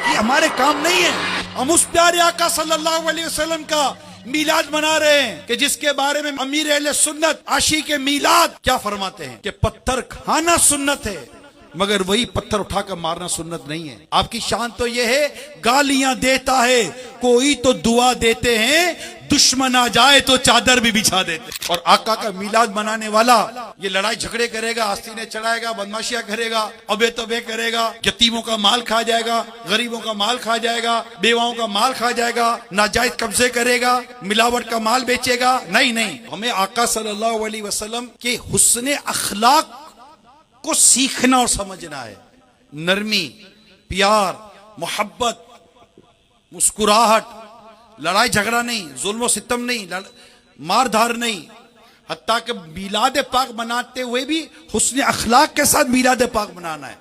ये हमारे काम नहीं है। हम उस प्यारे आका सल्लल्लाहु अलैहि वसल्लम का मीलाद मना रहे हैं कि जिसके बारे में अमीर अहले सुन्नत आशिक मीलाद क्या फरमाते हैं कि पत्थर खाना सुन्नत है, मगर वही पत्थर उठाकर मारना सुन्नत नहीं है। आपकी शान तो यह है, गालियां देता है कोई तो दुआ देते हैं, दुश्मन आ जाए तो चादर भी बिछा देते। और आका का मीलाद मनाने वाला ये लड़ाई झगड़े करेगा, आस्तीनें चढ़ाएगा, बदमाशियां करेगा, अबे तबे करेगा, यतीमों का माल खा जाएगा, गरीबों का माल खा जाएगा, बेवाओं का माल खा जाएगा, नाजायज कब्जे करेगा, मिलावट का माल बेचेगा। नहीं नहीं, हमें आका सल्लल्लाहु अलैहि वसल्लम के हुस्ने अखलाक को सीखना और समझना है। नरमी, प्यार, मोहब्बत, मुस्कुराहट, लड़ाई झगड़ा नहीं, जुल्म सितम नहीं, मार धार नहीं। हत्ता कि मीलाद पाक मनाते हुए भी हुस्ने अखलाक के साथ मीलाद पाक मनाना है।